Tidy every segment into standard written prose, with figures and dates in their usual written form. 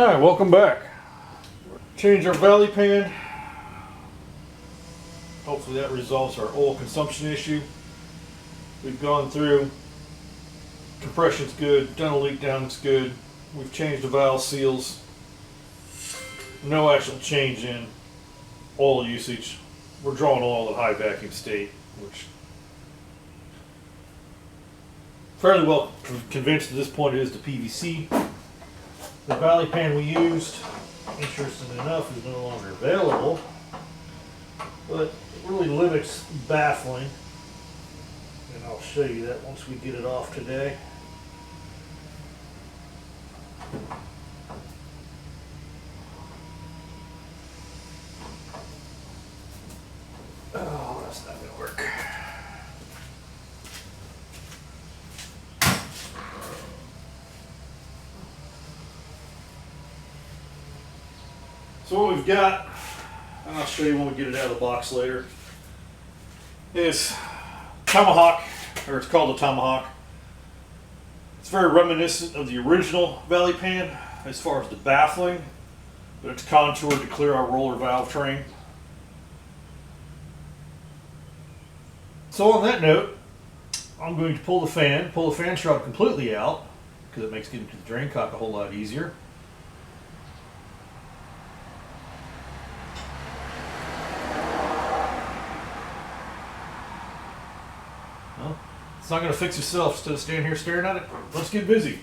Alright, welcome back. Change our valley pan. Hopefully that resolves our oil consumption issue. We've gone through, compression's good, done a leak down, it's good. We've changed the valve seals. No actual change in oil usage. We're drawing oil at high vacuum state, which fairly well convinced at this point it is the PVC. The valley pan we used, interesting enough, is no longer available, but it really limits baffling, and I'll show you that once we get it off today. Oh, that's not going to work. So what we've got, and I'll show you when we get it out of the box later, is Tomahawk, or it's called a Tomahawk. It's very reminiscent of the original valley pan as far as the baffling, but it's contoured to clear our roller valve train. So on that note, I'm going to pull the fan shroud completely out, because it makes getting to the drain cock a whole lot easier. Well, it's not going to fix itself instead of standing here staring at it. Let's get busy.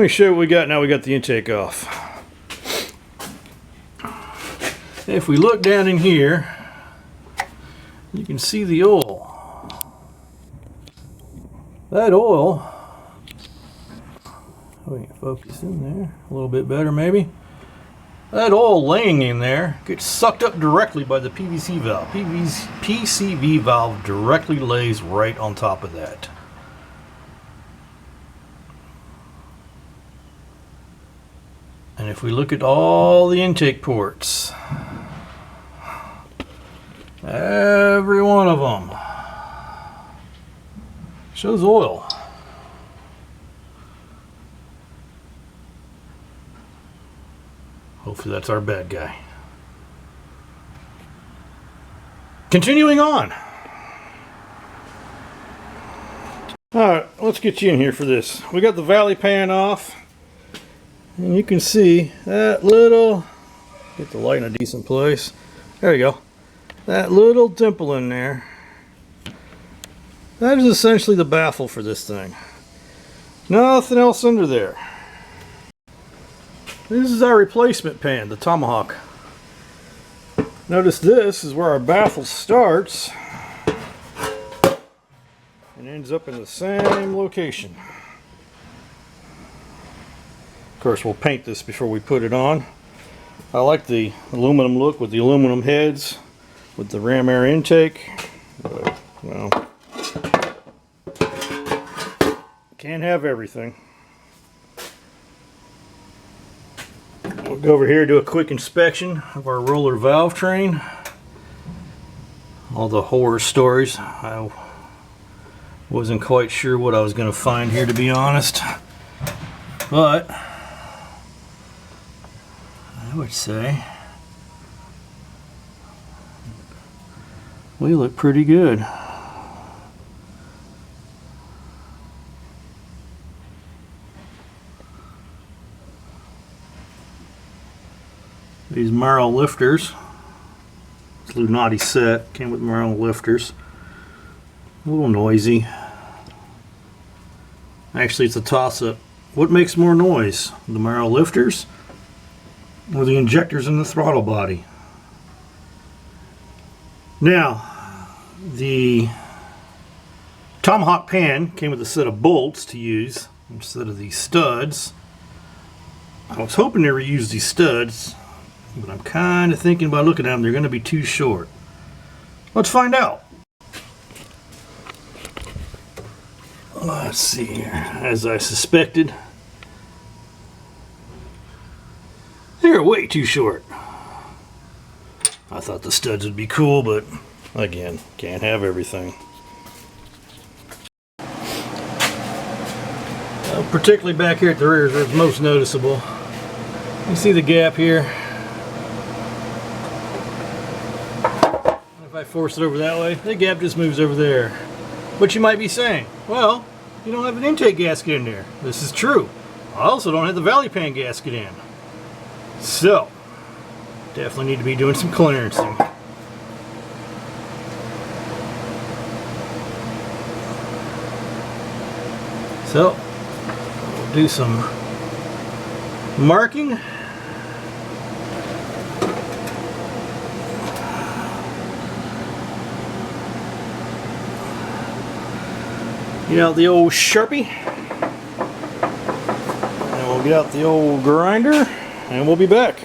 Let me show you what we got now we got the intake off. If we look down in here, you can see the oil. That oil, we can focus in there a little bit better maybe. That oil laying in there gets sucked up directly by the PVC valve. PCV valve directly lays right on top of that. And if we look at all the intake ports, every one of them shows oil. Hopefully that's our bad guy. Continuing on. Alright, let's get you in here for this. We got the Valley Pan off. And you can see that little, get the light in a decent place. There you go. That little dimple in there. That is essentially the baffle for this thing. Nothing else under there. This is our replacement pan, the Tomahawk. Notice this is where our baffle starts and ends up in the same location. Of course, we'll paint this before we put it on. I like the aluminum look with the aluminum heads with the ram air intake. But, well, can't have everything. We'll go over here and do a quick inspection of our roller valve train. All the horror stories. I wasn't quite sure what I was going to find here, to be honest. But I would say we look pretty good. These Marrow lifters, it's Lunati set, came with Marrow lifters. A little noisy. Actually, it's a toss-up. What makes more noise? The Marrow lifters or the injectors in the throttle body? Now, the Tomahawk Pan came with a set of bolts to use instead of these studs. I was hoping to reuse these studs, but I'm kind of thinking by looking at them they're going to be too short. Let's find out. Let's see here. As I suspected, they're way too short. I thought the studs would be cool, but again, can't have everything. Particularly back here at the rear is where it's most noticeable. You see the gap here? If I force it over that way, the gap just moves over there. But you might be saying, well, you don't have an intake gasket in there. This is true. I also don't have the Valley Pan gasket in. So, definitely need to be doing some clearancing. So, we'll do some marking. Get out the old Sharpie, and we'll get out the old grinder, and we'll be back.